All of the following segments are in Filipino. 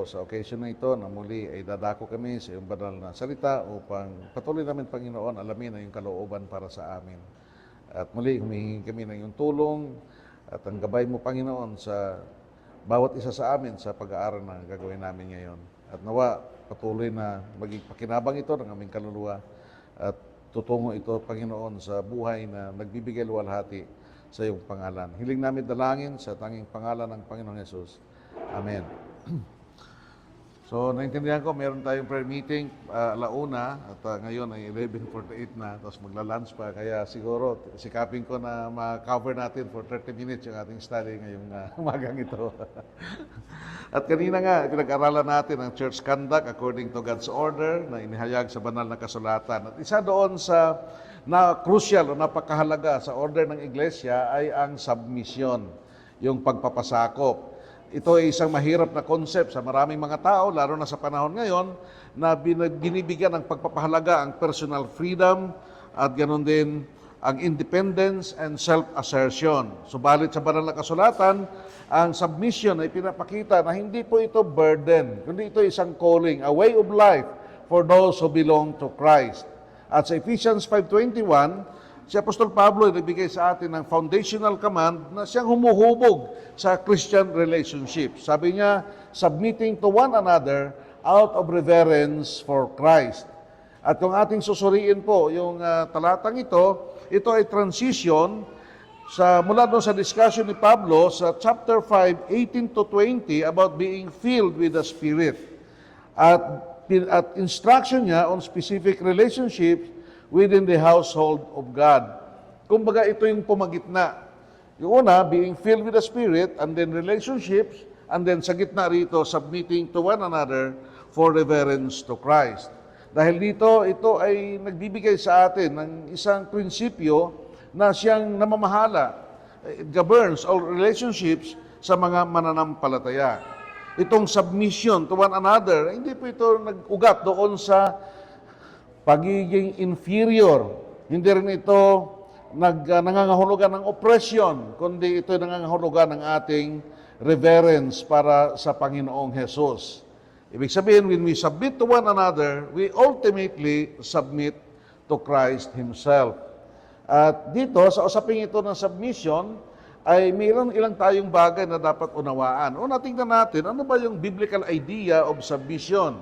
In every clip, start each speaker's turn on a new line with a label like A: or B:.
A: Sa occasion na ito na muli ay dadako kami sa iyong banal na salita upang patuloy namin, Panginoon, alamin ang iyong kalooban para sa amin. At muli humihingi kami ng iyong tulong at ang gabay mo, Panginoon, sa bawat isa sa amin sa pag-aaral na gagawin namin ngayon. At nawa, patuloy na maging pakinabang ito ng aming kaluluwa at tutungo ito, Panginoon, sa buhay na nagbibigay luwalhati sa iyong pangalan. Hiling namin dalangin sa tanging pangalan ng Panginoong Hesus. Amen. So, naintindihan ko, meron tayong prayer meeting alauna at ngayon ay 11:48 na, tapos magla-lunch pa. Kaya siguro, sikapin ko na ma-cover natin for 30 minutes yung ating study ngayong umagang ito. At kanina nga, pinag-aralan natin ang church conduct according to God's order na inihayag sa banal na kasulatan. At isa doon sa crucial o napakahalaga sa order ng iglesia ay ang submission, yung pagpapasakop. Ito ay isang mahirap na concept sa maraming mga tao, lalo na sa panahon ngayon, na binibigyan ng pagpapahalaga ang personal freedom at ganoon din ang independence and self-assertion. Subalit sa banal na kasulatan, ang submission ay pinapakita na hindi po ito burden, kundi ito isang calling, a way of life for those who belong to Christ. At sa Ephesians 5:21, si Apostol Pablo ay nagbigay sa atin ng foundational command na siyang humuhubog sa Christian relationship. Sabi niya, submitting to one another out of reverence for Christ. At kung ating susuriin po yung talatang ito ay transition mula doon sa discussion ni Pablo sa chapter 5, 18 to 20 about being filled with the Spirit. At instruction niya on specific relationships within the household of God. Kumbaga, ito yung pumagitna. Yung una, being filled with the Spirit, and then relationships, and then sa gitna rito, submitting to one another for reverence to Christ. Dahil dito, ito ay nagbibigay sa atin ng isang prinsipyo na siyang namamahala. It governs all relationships sa mga mananampalataya. Itong submission to one another, hindi po ito nag-ugat doon sa pagiging inferior. Hindi rin ito nangangahulugan ng oppression, kundi ito nangangahulugan ng ating reverence para sa Panginoong Hesus. Ibig sabihin, when we submit to one another, we ultimately submit to Christ Himself. At dito, sa usaping ito ng submission, ay mayroon ilang tayong bagay na dapat unawaan. Una, tingnan natin, ano ba yung biblical idea of submission?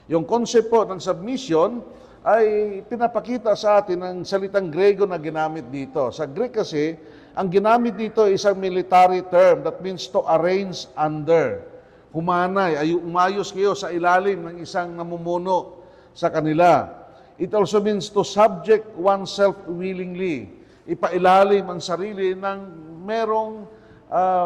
A: Yung concept po ng submission ay pinapakita sa atin ng salitang Grego na ginamit dito. Sa Greek kasi, ang ginamit dito ay isang military term that means to arrange under. Humanay, ay umayos kayo sa ilalim ng isang namumuno sa kanila. It also means to subject oneself willingly. Ipailalim ang sarili ng merong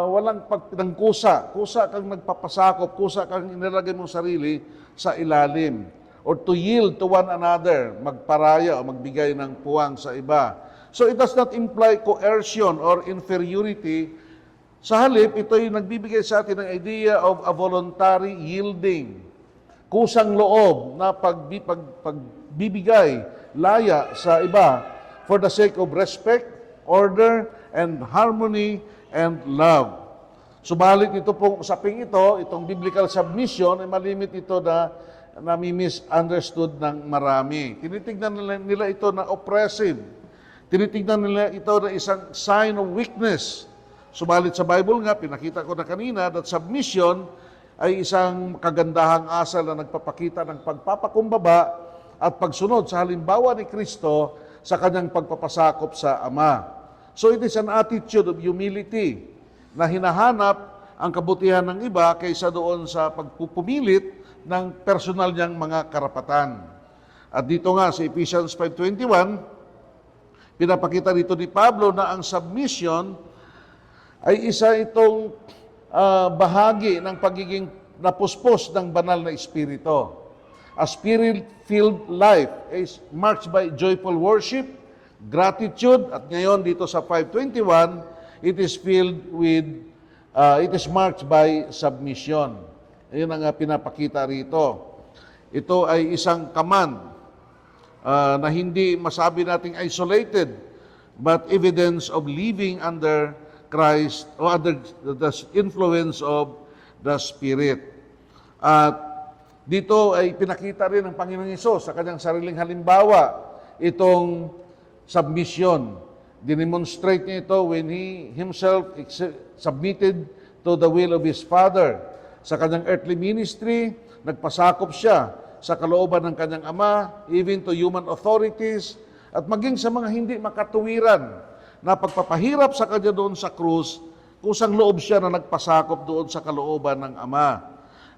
A: walang pagkusa. Kusa kang nagpapasakop, kusa kang inilagay mong sarili sa ilalim. Or to yield to one another, magparaya o magbigay ng puwang sa iba. So it does not imply coercion or inferiority. Sa halip, ito ay nagbibigay sa atin ng idea of a voluntary yielding. Kusang loob na pagbibigay, laya sa iba for the sake of respect, order, and harmony, and love. Subalit ito pong usaping ito, itong biblical submission, ay malimit ito na nami-misunderstood ng marami. Tinitignan nila ito na oppressive. Tinitignan nila ito na isang sign of weakness. Subalit sa Bible nga, pinakita ko na kanina, that submission ay isang kagandahang asal na nagpapakita ng pagpapakumbaba at pagsunod sa halimbawa ni Kristo sa kanyang pagpapasakop sa Ama. So it is an attitude of humility na hinahanap ang kabutihan ng iba kaysa doon sa pagpupumilit ng personal niyang mga karapatan. At dito nga sa Ephesians 5:21, pinapakita dito ni Pablo na ang submission ay isa itong bahagi ng pagiging napuspos ng banal na espiritu. A spirit-filled life is marked by joyful worship, gratitude, at ngayon dito sa 5:21, it is marked by submission. Ayun ang pinapakita rito. Ito ay isang command na hindi masabi nating isolated, but evidence of living under Christ or under the influence of the Spirit. At dito ay pinakita rin ng Panginoong Hesus sa kanyang sariling halimbawa itong submission. Dinemonstrate niya ito when He Himself submitted to the will of His Father. Sa kanyang earthly ministry, nagpasakop siya sa kalooban ng kanyang Ama, even to human authorities, at maging sa mga hindi makatuwiran na pagpapahirap sa kanya doon sa krus, kusang loob siya na nagpasakop doon sa kalooban ng Ama.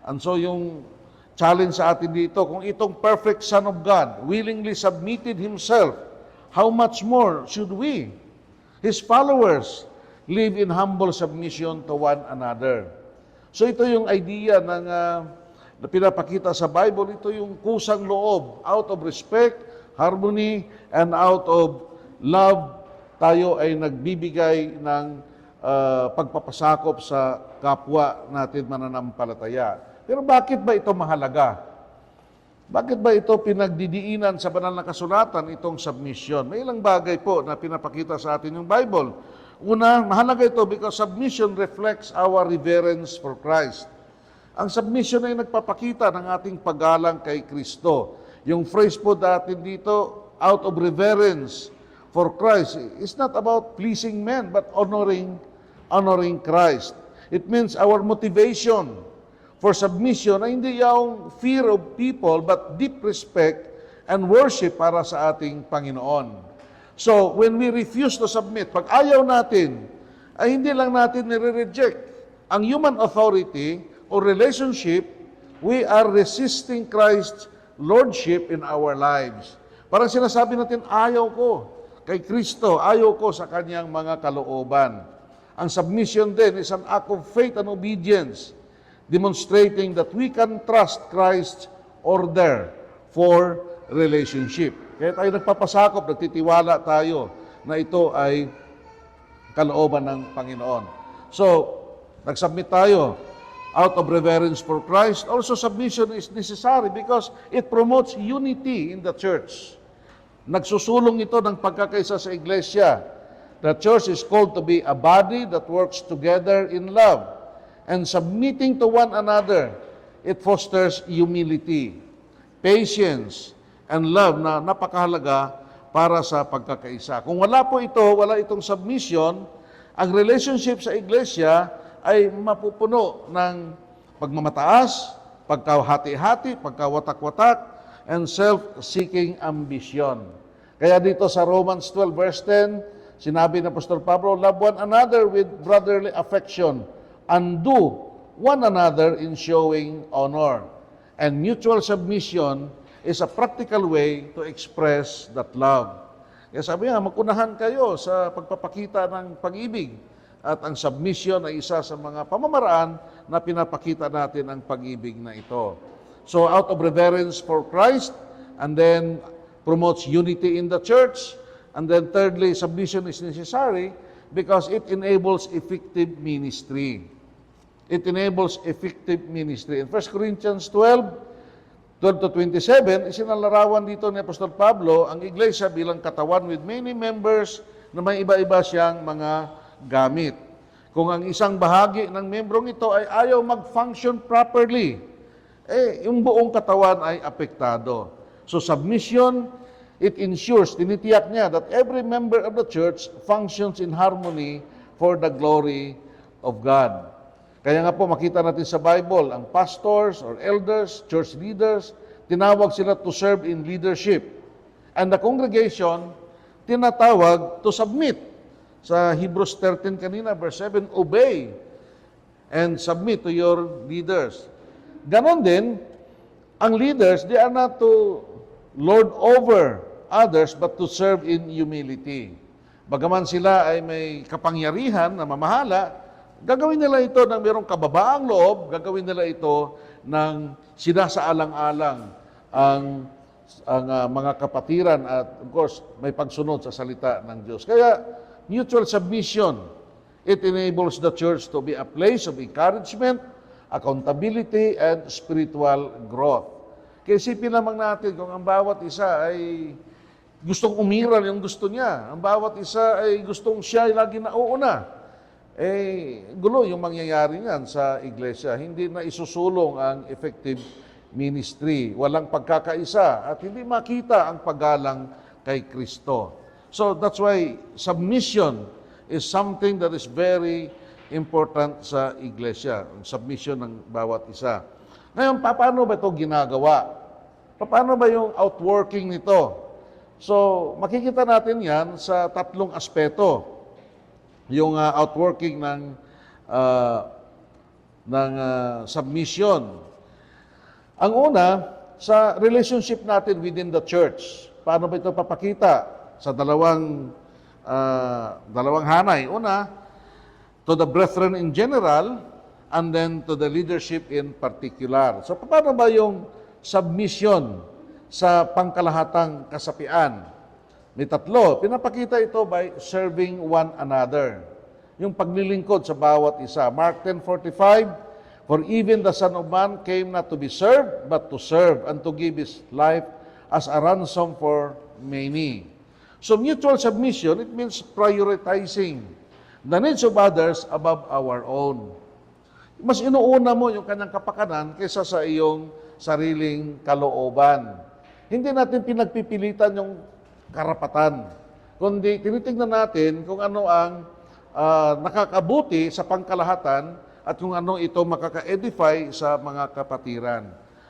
A: And so yung challenge sa atin dito, kung itong perfect Son of God willingly submitted Himself, how much more should we, His followers, live in humble submission to one another? So ito yung idea ng na pinapakita sa Bible, ito yung kusang loob, out of respect, harmony, and out of love, tayo ay nagbibigay ng pagpapasakop sa kapwa natin mananampalataya. Pero bakit ba ito mahalaga? Bakit ba ito pinagdidiinan sa banal na kasulatan, itong submission? May ilang bagay po na pinapakita sa atin yung Bible. Una, mahalaga ito because submission reflects our reverence for Christ. Ang submission ay nagpapakita ng ating paggalang kay Kristo. Yung phrase po natin dito, out of reverence for Christ, is not about pleasing men, but honoring Christ. It means our motivation for submission ay hindi yung fear of people, but deep respect and worship para sa ating Panginoon. So, when we refuse to submit, pag ayaw natin, ay hindi lang natin nire-reject ang human authority or relationship, we are resisting Christ's lordship in our lives. Parang sinasabi natin, ayaw ko kay Kristo, ayaw ko sa kanyang mga kalooban. Ang submission din is an act of faith and obedience, demonstrating that we can trust Christ's order for relationship. Kaya tayo nagpapasakop, nagtitiwala tayo na ito ay kalooban ng Panginoon. So, nagsubmit tayo out of reverence for Christ. Also, submission is necessary because it promotes unity in the church. Nagsusulong ito ng pagkakaisa sa iglesia. The church is called to be a body that works together in love. And submitting to one another, it fosters humility, patience, and love na napakahalaga para sa pagkakaisa. Kung wala po ito, wala itong submission, ang relationship sa iglesia ay mapupuno ng pagmamataas, pagkahati-hati, pagkawatak-watak, and self-seeking ambition. Kaya dito sa Romans 12 verse 10, sinabi ng Apostol Pablo, love one another with brotherly affection, and do one another in showing honor. And mutual submission is a practical way to express that love. Kaya sabi nga, magkunahan kayo sa pagpapakita ng pag-ibig. At ang submission ay isa sa mga pamamaraan na pinapakita natin ang pag-ibig na ito. So out of reverence for Christ, and then promotes unity in the church, and then thirdly, submission is necessary because it enables effective ministry. It enables effective ministry. In 1 Corinthians 12:12-27, isinalarawan dito ni Apostol Pablo ang iglesia bilang katawan with many members na may iba-iba siyang mga gamit. Kung ang isang bahagi ng membrong ito ay ayaw mag-function properly, yung buong katawan ay apektado. So submission, it ensures, tinitiyak niya that every member of the church functions in harmony for the glory of God. Kaya nga po makita natin sa Bible, ang pastors or elders, church leaders, tinawag sila to serve in leadership. And the congregation, tinatawag to submit. Sa Hebrews 13 kanina, verse 7, obey and submit to your leaders. Ganon din, ang leaders, they are not to lord over others, but to serve in humility. Bagaman sila ay may kapangyarihan na mamahala, gagawin nila ito ng mayroong kababaang loob, gagawin nila ito ng sinasaalang-alang ang mga kapatiran at of course may pagsunod sa salita ng Diyos. Kaya mutual submission, it enables the church to be a place of encouragement, accountability, and spiritual growth. Kaya isipin lamang natin kung ang bawat isa ay gustong umiral yung gusto niya, ang bawat isa ay gustong siya ay lagi nauuna, gulo yung mangyayari niyan sa iglesia. Hindi na isusulong ang effective ministry. Walang pagkakaisa at hindi makita ang paggalang kay Kristo. So that's why submission is something that is very important sa iglesia. Ang submission ng bawat isa. Ngayon, paano ba ito ginagawa? Paano ba yung outworking nito? So, makikita natin yan sa tatlong aspeto. Yung outworking ng submission. Ang una, sa relationship natin within the church. Paano ba ito papakita? Sa dalawang hanay. Una, to the brethren in general, and then to the leadership in particular. So, paano ba yung submission sa pangkalahatang kasapian? May tatlo. Pinapakita ito by serving one another. Yung paglilingkod sa bawat isa. Mark 10:45, for even the Son of Man came not to be served, but to serve, and to give His life as a ransom for many. So mutual submission, it means prioritizing the needs of others above our own. Mas inuuna mo yung kanyang kapakanan kaysa sa iyong sariling kalooban. Hindi natin pinagpipilitan yung karapatan, kundi tinitingnan natin kung ano ang nakakabuti sa pangkalahatan at kung ano ito makaka-edify sa mga kapatiran.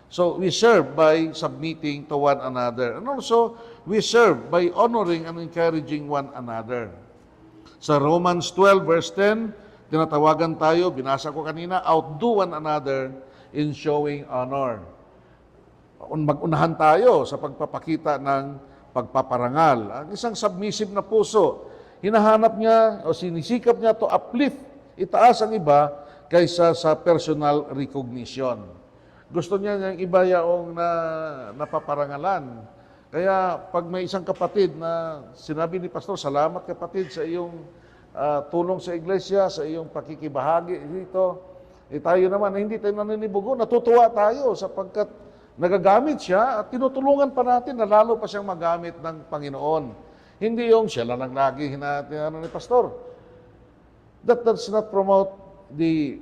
A: So, we serve by submitting to one another. And also, we serve by honoring and encouraging one another. Sa Romans 12 verse 10, tinatawagan tayo, binasa ko kanina, outdo one another in showing honor. Mag-unahan tayo sa pagpapakita ng pagpaparangal. Ang isang submissive na puso, hinahanap niya o sinisikap niya to uplift, itaas ang iba kaysa sa personal recognition. Gusto niya yung iba yaong napaparangalan. Kaya pag may isang kapatid na sinabi ni Pastor, salamat kapatid sa iyong tulong sa iglesia, sa iyong pakikibahagi dito, tayo naman, hindi tayo naninibugo, natutuwa tayo sapagkat nagagamit siya at tinutulungan pa natin na lalo pa siyang magamit ng Panginoon. Hindi yung siya lang lagi hinahanap ni Pastor. That does not promote the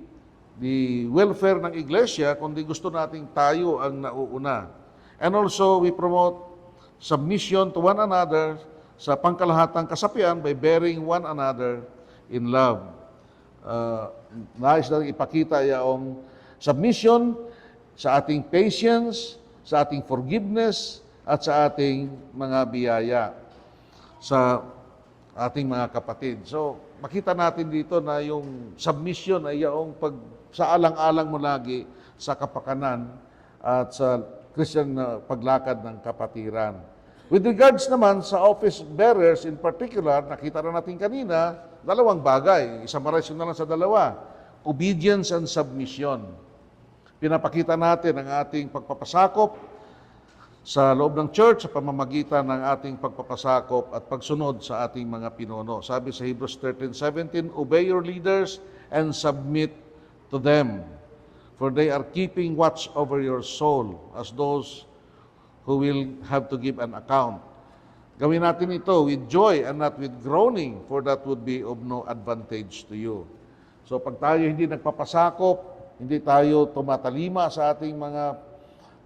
A: welfare ng iglesia, kundi gusto nating tayo ang nauuna. And also, we promote submission to one another sa pangkalahatang kasapian by bearing one another in love. Nais natin ipakita yung submission sa ating patience, sa ating forgiveness, at sa ating mga biyaya sa ating mga kapatid. So, makita natin dito na yung submission ay yung sa alang-alang mo lagi sa kapakanan at sa Christian na paglakad ng kapatiran. With regards naman sa office bearers in particular, nakita na natin kanina, dalawang bagay. Isummarize na lang sa dalawa. Obedience and submission. Pinapakita natin ang ating pagpapasakop sa loob ng church sa pamamagitan ng ating pagpapasakop at pagsunod sa ating mga pinuno. Sabi sa Hebrews 13:17, obey your leaders and submit to them, for they are keeping watch over your soul as those who will have to give an account. Gawin natin ito with joy and not with groaning, for that would be of no advantage to you. So pag tayo hindi nagpapasakop, hindi tayo tumatalima sa ating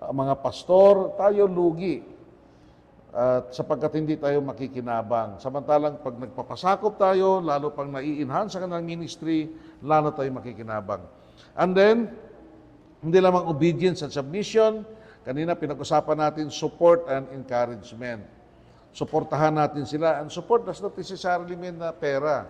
A: mga pastor, tayo lugi. At sapagkat hindi tayo makikinabang. Samantalang pag nagpapasakop tayo, lalo pang nai-enhance ang kanilang ministry, lalo tayo makikinabang. And then, hindi lamang obedience and submission, kanina pinag-usapan natin support and encouragement. Suportahan natin sila. And support does not necessarily mean na pera.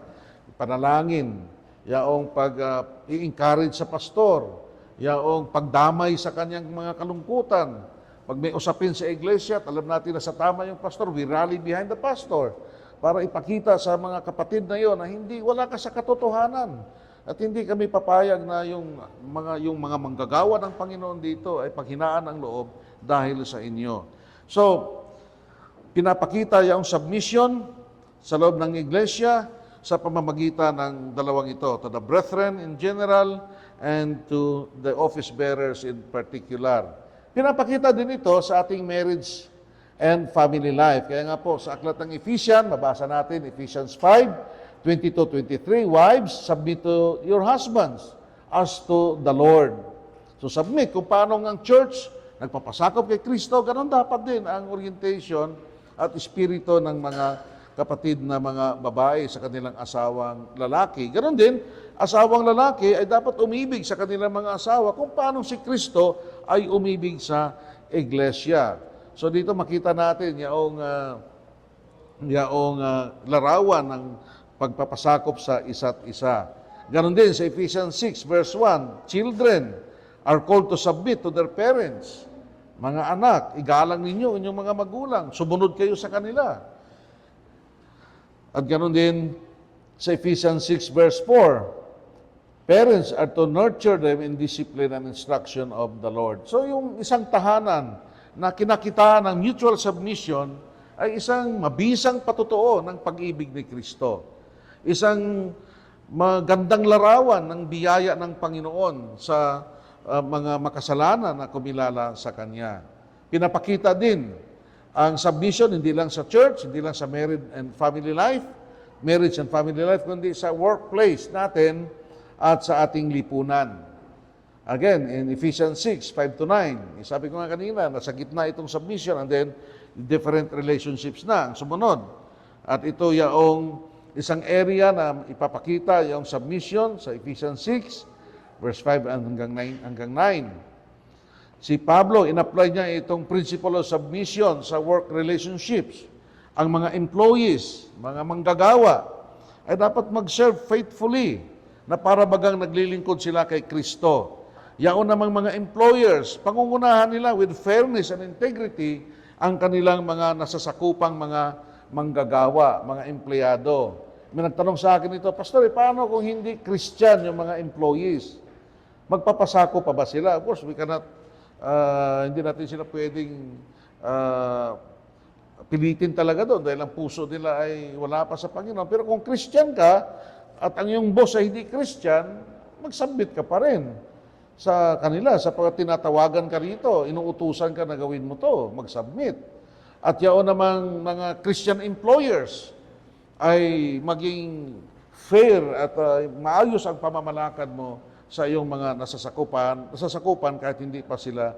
A: Panalangin, yaong pag-i-encourage sa pastor, yaong pagdamay sa kanyang mga kalungkutan. Pag may usapin sa iglesia, alam natin na sa tama yung pastor, we rally behind the pastor para ipakita sa mga kapatid na yon na wala ka sa katotohanan. At hindi kami papayag na yung mga manggagawa ng Panginoon dito ay paghinaan ang loob dahil sa inyo. So, pinapakita yung submission sa loob ng iglesia sa pamamagitan ng dalawang ito, to the brethren in general and to the office bearers in particular. Pinapakita din ito sa ating marriage and family life. Kaya nga po, sa aklat ng Ephesians, mabasa natin, Ephesians 5, 22:23, wives, submit to your husbands as to the Lord. So submit. Kung paano ang church nagpapasakop kay Kristo, ganun dapat din ang orientation at espiritu ng mga kapatid na mga babae sa kanilang asawang lalaki. Ganon din, asawang lalaki ay dapat umibig sa kanilang mga asawa kung paano si Kristo ay umibig sa iglesia. So dito makita natin yaong larawan ng pagpapasakop sa isa't isa. Ganon din sa Ephesians 6 verse 1, children are called to submit to their parents. Mga anak, igalang ninyo inyong mga magulang, sumunod kayo sa kanila. At ganoon din sa Ephesians 6 verse 4, parents are to nurture them in discipline and instruction of the Lord. So yung isang tahanan na kinakita ng mutual submission ay isang mabisang patutuo ng pag-ibig ni Kristo. Isang magandang larawan ng biyaya ng Panginoon sa mga makasalanan na kumilala sa Kanya. Pinapakita din ang submission hindi lang sa church, hindi lang sa marriage and family life, kundi sa workplace natin at sa ating lipunan. Again, in Ephesians 6, 5-9, sabi ko nga kanina, nasa gitna itong submission and then different relationships na ang sumunod. At ito yaong isang area na ipapakita yung submission sa Ephesians 6, verse 5 hanggang 9. Si Pablo, in-apply niya itong principle of submission sa work relationships. Ang mga employees, mga manggagawa, ay dapat mag-serve faithfully na para bagang naglilingkod sila kay Kristo. Yaon namang mga employers, pangungunahan nila with fairness and integrity ang kanilang mga nasasakupang mga manggagawa, mga empleyado. May nagtanong sa akin ito, Pastor, paano kung hindi Christian yung mga employees? Magpapasako pa ba sila? Of course, we cannot, hindi natin sila pwedeng pilitin talaga doon dahil ang puso nila ay wala pa sa Panginoon. Pero kung Christian ka at ang iyong boss ay hindi Christian, mag-submit ka pa rin sa kanila sapagkat tinatawagan ka rito, inuutusan ka na gawin mo to, mag-submit. At yaon namang mga Christian employers ay maging fair at maayos ang pamamalakad mo sa iyong mga nasasakupan kahit hindi pa sila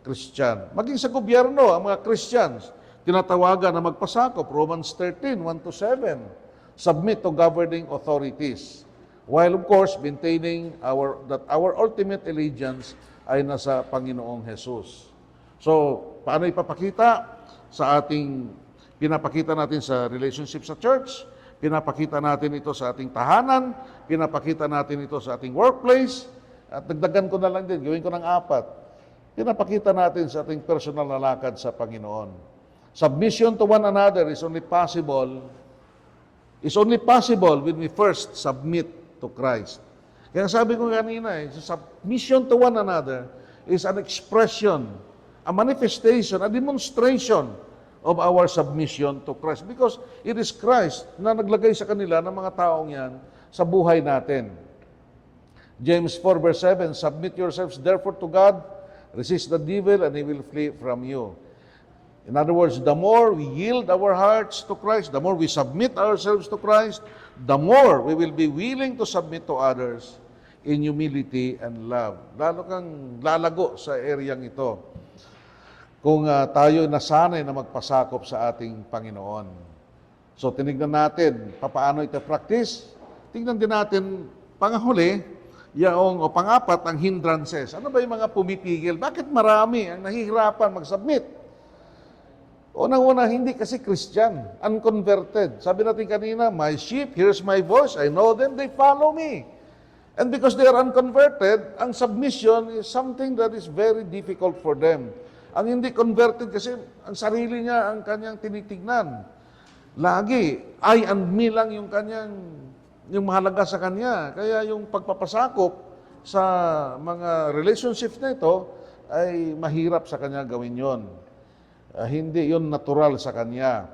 A: Christian. Maging sa gobyerno, ang mga Christians, tinatawagan na magpasakop, Romans 13, 1-7, submit to governing authorities. While of course, maintaining that our ultimate allegiance ay nasa Panginoong Jesus. So, paano ipapakita pinapakita natin sa relationship sa church, pinapakita natin ito sa ating tahanan, pinapakita natin ito sa ating workplace, at dagdagan ko na lang din, gawin ko ng 4. Pinapakita natin sa ating personal na lakad sa Panginoon. Submission to one another is only possible when we first submit to Christ. Kaya sabi ko kanina, submission to one another is an expression, a manifestation, a demonstration of our submission to Christ. Because it is Christ na naglagay sa kanila ng mga taong yan sa buhay natin. James 4 verse 7, submit yourselves therefore to God, resist the devil, and he will flee from you. In other words, the more we yield our hearts to Christ, the more we submit ourselves to Christ, the more we will be willing to submit to others in humility and love. Lalo kang lalago sa areang ito kung tayo nasanay na magpasakop sa ating Panginoon. So, tinignan natin paano ito practice. Tingnan din natin, pangahuli, pang-4, ang hindrances. Ano ba yung mga pumipigil? Bakit marami ang nahihirapan mag-submit? Unang-una, hindi kasi Christian, unconverted. Sabi natin kanina, my sheep hears my voice, I know them, they follow me. And because they are unconverted, ang submission is something that is very difficult for them. Ang hindi converted kasi, ang sarili niya ang kanyang tinitignan. Lagi, I and me lang yung mahalaga sa kanya. Kaya yung pagpapasakop sa mga relationships na ito ay mahirap sa kanya gawin yon. Hindi yun natural sa kanya.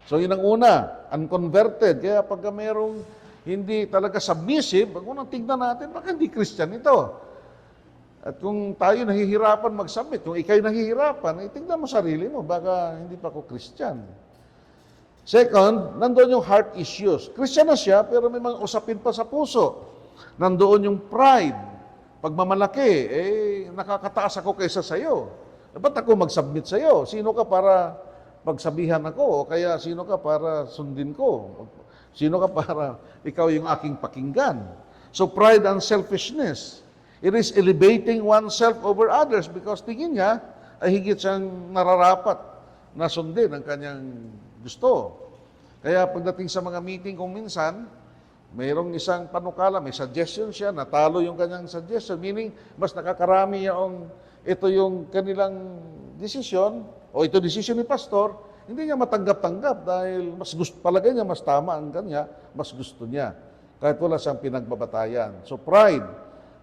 A: So yun ang una, unconverted. Kaya pag mayroong hindi talaga submissive, ang unang tignan natin, baka hindi Christian ito. At kung tayo nahihirapan mag-submit, kung ikaw'y nahihirapan, tignan mo sarili mo, baka hindi pa ako Christian. Second, nandoon yung heart issues. Christian na siya, pero may mga usapin pa sa puso. Nandoon yung pride. Pagmamalaki, nakakataas ako kaysa sa'yo. Ba't ako mag-submit sa'yo? Sino ka para pagsabihan ako? O kaya sino ka para sundin ko? Sino ka para ikaw yung aking pakinggan? So pride and selfishness. It is elevating oneself over others because tingin niya ay higit siyang nararapat na sundin ang kanyang gusto. Kaya pagdating sa mga meeting kung minsan, mayroong isang panukala, may suggestion siya, natalo yung kanyang suggestion, meaning mas nakakarami yung ito yung kanilang desisyon o ito desisyon ni pastor, hindi niya matanggap-tanggap dahil mas gusto, palagay niya mas tama ang kanya, mas gusto niya. Kahit wala siyang pinagbabatayan. So pride,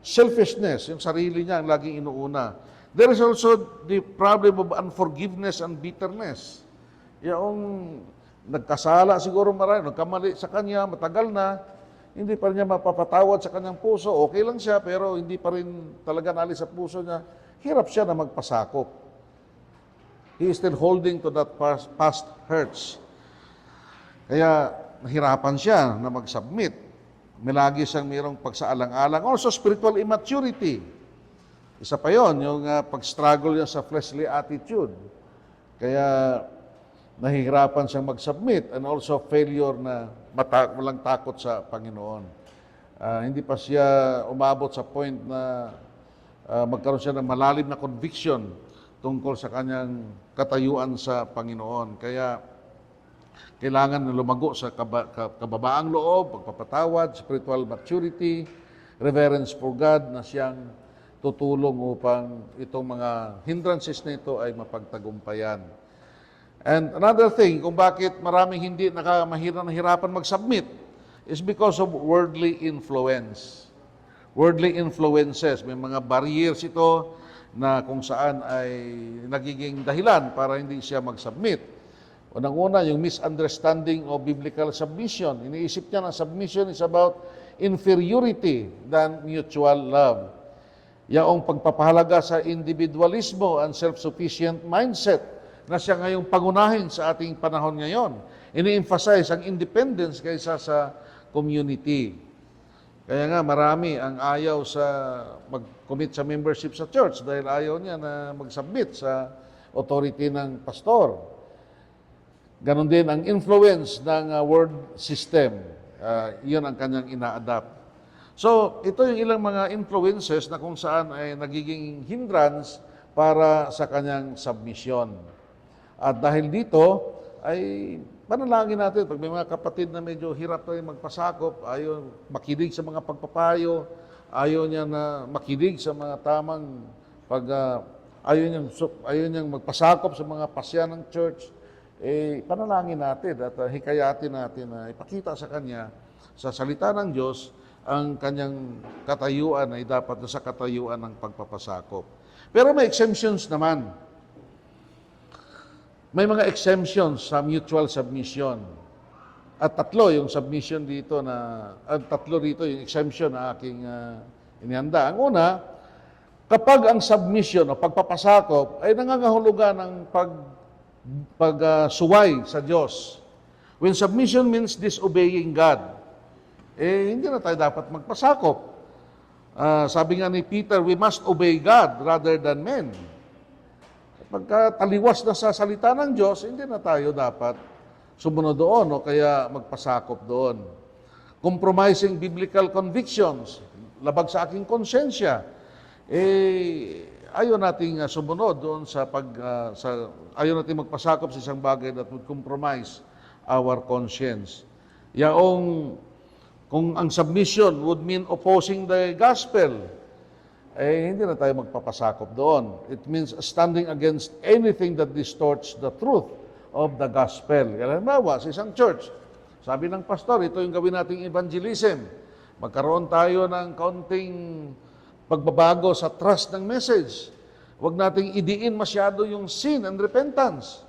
A: selfishness, yung sarili niya ang laging inuuna. There is also the problem of unforgiveness and bitterness. Yung nagkasala siguro marami, nagkamali sa kanya, matagal na, hindi pa rin niya mapapatawad sa kanyang puso. Okay lang siya, pero hindi pa rin talaga nalis sa puso niya. Hirap siya na magpasakop. He is still holding to that past hurts. Kaya nahirapan siya na mag-submit. May lagi siyang mayroong pagsaalang-alang. Also, spiritual immaturity. Isa pa yon, yung pag-struggle niya sa fleshly attitude. Kaya nahihirapan siyang mag-submit and also failure na walang takot sa Panginoon. Hindi pa siya umabot sa point na magkaroon siya ng malalim na conviction tungkol sa kanyang katayuan sa Panginoon. Kaya kailangan na lumago sa kababaang loob, pagpapatawad, spiritual maturity, reverence for God na siyang tutulong upang itong mga hindrances na ito ay mapagtagumpayan. And another thing, kung bakit maraming hindi nahirapan mag-submit is because of worldly influence. Worldly influences, may mga barriers ito na kung saan ay nagiging dahilan para hindi siya mag-submit. Unang-una, yung misunderstanding of biblical submission. Iniisip niya na submission is about inferiority than mutual love. Yaong pagpapahalaga sa individualismo and self-sufficient mindset na siya ngayong pangunahin sa ating panahon ngayon. Ini-emphasize ang independence kaysa sa community. Kaya nga marami ang ayaw sa mag-commit sa membership sa church dahil ayaw niya na mag-submit sa authority ng pastor. Ganon din ang influence ng world system. Yun ang kanyang ina-adapt. So, ito yung ilang mga influences na kung saan ay nagiging hindrance para sa kanyang submission. At dahil dito, ay panalangin natin, pag may mga kapatid na medyo hirap tayo magpasakop, ayaw makinig sa mga pagpapayo, ayaw niya na makinig sa mga tamang ayaw niyang magpasakop sa mga pasya ng church, panalangin natin at hikayatin natin na ipakita sa kanya sa salita ng Diyos ang kanyang katayuan ay dapat sa katayuan ng pagpapasakop. Pero may exemptions naman. May mga exemptions sa mutual submission. At tatlo yung submission dito tatlo dito yung exemption na aking inihanda. Ang una, kapag ang submission o pagpapasakop ay nangangahulugan ng pagsuway sa Diyos. When submission means disobeying God, hindi na tayo dapat magpasakop. Sabi nga ni Peter, we must obey God rather than men. Pagka taliwas na sa salita ng Diyos, hindi na tayo dapat sumunod doon o kaya magpasakop doon. Compromising biblical convictions, labag sa aking konsensya, ayaw nating sumunod doon ayaw nating magpasakop sa isang bagay that would compromise our conscience. Kung ang submission would mean opposing the gospel, hindi na tayo magpapasakop doon. It means standing against anything that distorts the truth of the gospel. Halimbawa, sa isang church, sabi ng pastor, ito yung gawin nating evangelism. Magkaroon tayo ng kaunting pagbabago sa trust ng message. Huwag nating idiin masyado yung sin and repentance.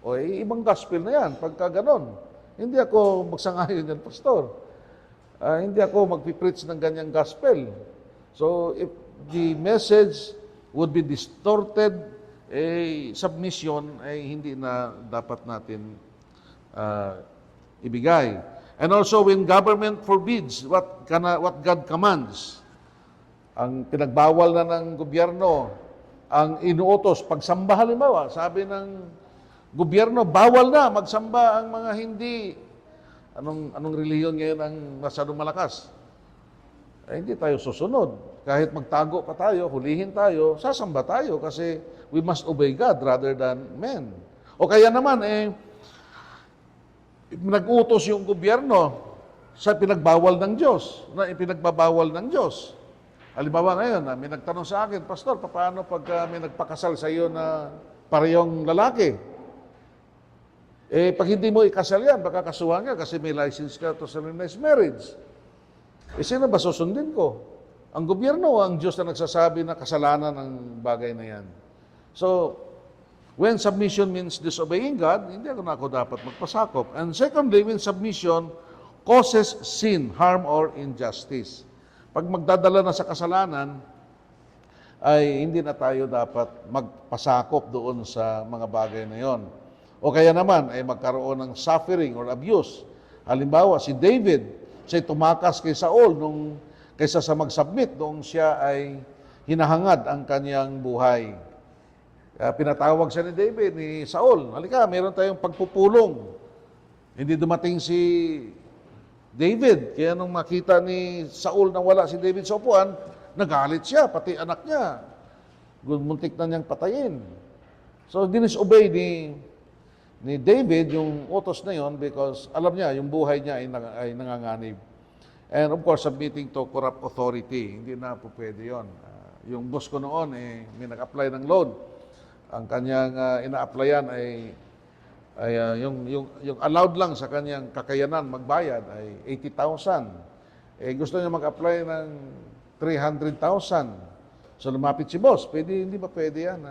A: Ibang gospel na yan, pagka ganon. Hindi ako magsangayon yan, pastor. Hindi ako magpipreach ng ganyang gospel. So, if the message would be distorted, submission ay hindi na dapat natin uh, ibigay. And also when government forbids what God commands, ang pinagbawal na ng gobyerno, ang inuutos, pagsamba halimbawa, sabi ng gobyerno, bawal na magsamba ang mga hindi, anong relihiyon ngayon ang masyadong malakas? Hindi tayo susunod. Kahit magtago pa tayo, hulihin tayo, sasamba tayo kasi we must obey God rather than men. O kaya naman, nag-utos yung gobyerno sa pinagbawal ng Diyos, na ipinagbabawal ng Diyos. Halimbawa ngayon, may nagtanong sa akin, Pastor, paano pag may nagpakasal sa iyo na parehong lalaki? Pag hindi mo ikasal yan, baka kasuhan ka kasi may license ka to solemnize marriage. Sino ba susundin ko? Ang gobyerno o ang Diyos na nagsasabi na kasalanan ang bagay na yan? So, when submission means disobeying God, hindi ako dapat magpasakop. And secondly, when submission causes sin, harm, or injustice. Pag magdadala na sa kasalanan, ay hindi na tayo dapat magpasakop doon sa mga bagay na yon. O kaya naman, ay magkaroon ng suffering or abuse. Halimbawa, si David, siya tumakas kay Saul kaysa sa mag-submit noong siya ay hinahangad ang kanyang buhay. Pinatawag siya ni David, ni Saul, halika, meron tayong pagpupulong. Hindi dumating si David. Kaya nung makita ni Saul na wala si David sa upuan, nagalit siya, pati anak niya. Muntik na niyang patayin. So, disobey ni David yung utos na yon because alam niya, yung buhay niya ay nanganganib. And of course, submitting to corrupt authority. Hindi na po pwede yun. Yung boss ko noon, may nag-apply ng loan. Ang kanyang ina-applyan ay yung allowed lang sa kanyang kakayanan magbayad ay 80,000. Gusto niya mag-apply ng 300,000. So lumapit si boss, hindi ba pwede yan?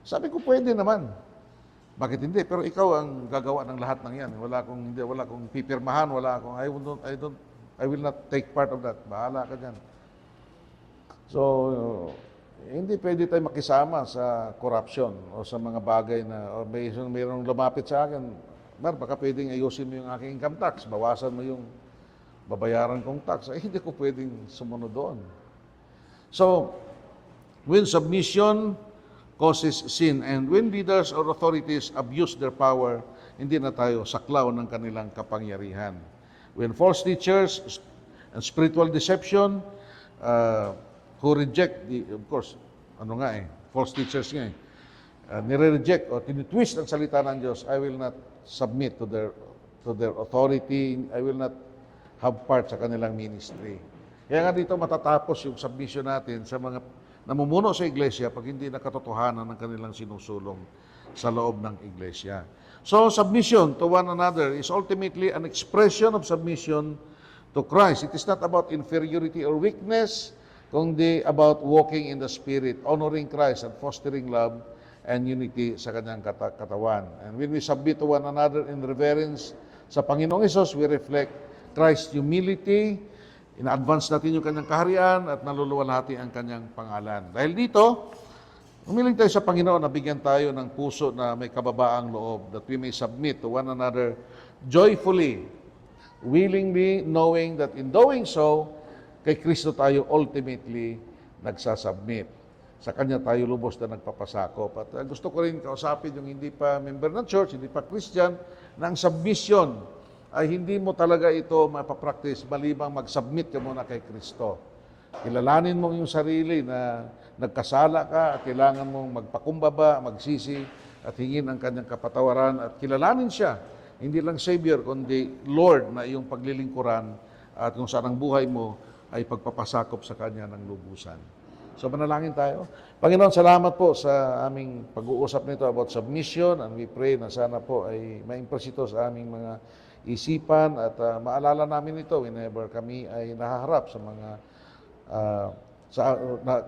A: Sabi ko, pwede naman. Bakit hindi? Pero ikaw ang gagawa ng lahat ng yan. Wala akong pipirmahan, I will not take part of that. Bahala ka dyan. So, hindi pwede tayo makisama sa corruption o sa mga bagay na mayroong lumapit sa akin, baka pwedeng ayusin mo yung aking income tax, bawasan mo yung babayaran kong tax. Hindi ko pwedeng sumunod doon. So, when submission causes sin and when leaders or authorities abuse their power, hindi na tayo saklaw ng kanilang kapangyarihan. When false teachers and spiritual deception who reject of course, false teachers nga nire-reject o tinitwist ang salita ng Diyos, I will not submit to their authority, I will not have part sa kanilang ministry. Kaya nga dito matatapos yung submission natin sa mga namumuno sa iglesia pag hindi nakatotohanan ng kanilang sinusulong sa loob ng iglesia. So, submission to one another is ultimately an expression of submission to Christ. It is not about inferiority or weakness, kundi about walking in the Spirit, honoring Christ and fostering love and unity sa kanyang katawan. And when we submit to one another in reverence sa Panginoong Hesus, we reflect Christ's humility, ina-advance natin yung kanyang kaharian at naluluwalhati ang kanyang pangalan. Dahil dito, umiling tayo sa Panginoon na bigyan tayo ng puso na may kababaang loob that we may submit to one another joyfully, willingly, knowing that in doing so, kay Kristo tayo ultimately nagsasubmit. Sa Kanya tayo lubos na nagpapasakop. At gusto ko rin kausapin yung hindi pa member ng church, hindi pa Christian, na ang submission ay hindi mo talaga ito mapapractice malibang mag-submit ka muna kay Kristo. Kilalanin mo yung sarili na nagkasala ka at kailangan mong magpakumbaba, magsisi at hingin ang kanyang kapatawaran at kilalanin siya. Hindi lang Savior, kundi Lord na iyong paglilingkuran at kung saan ang buhay mo ay pagpapasakop sa Kanya ng lubusan. So manalangin tayo. Panginoon, salamat po sa aming pag-uusap nito about submission and we pray na sana po ay ma-impress ito sa aming mga isipan at maalala namin ito whenever kami ay nahaharap sa mga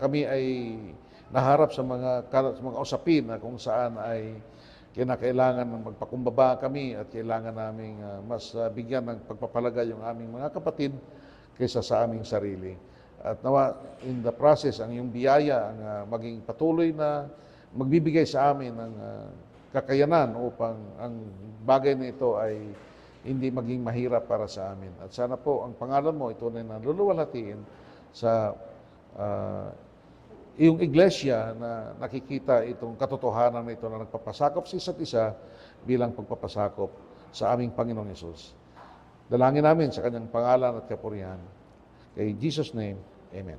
A: kami ay naharap sa mga usapin na kung saan ay kinakailangan ng magpakumbaba kami at kailangan naming mas bigyan ng pagpapalaga yung aming mga kapatid kaysa sa aming sarili. At nawa, in the process, ang iyong biyaya ang maging patuloy na magbibigay sa amin ng kakayanan upang ang bagay na ito ay hindi maging mahirap para sa amin. At sana po ang pangalan mo ito na naluluwalhatiin sa iyong iglesia na nakikita itong katotohanan na ito na nagpapasakop sa isa't isa bilang pagpapasakop sa aming Panginoong Yesus. Dalangin namin sa kanyang pangalan at kapurihan. Kay Jesus' name, Amen.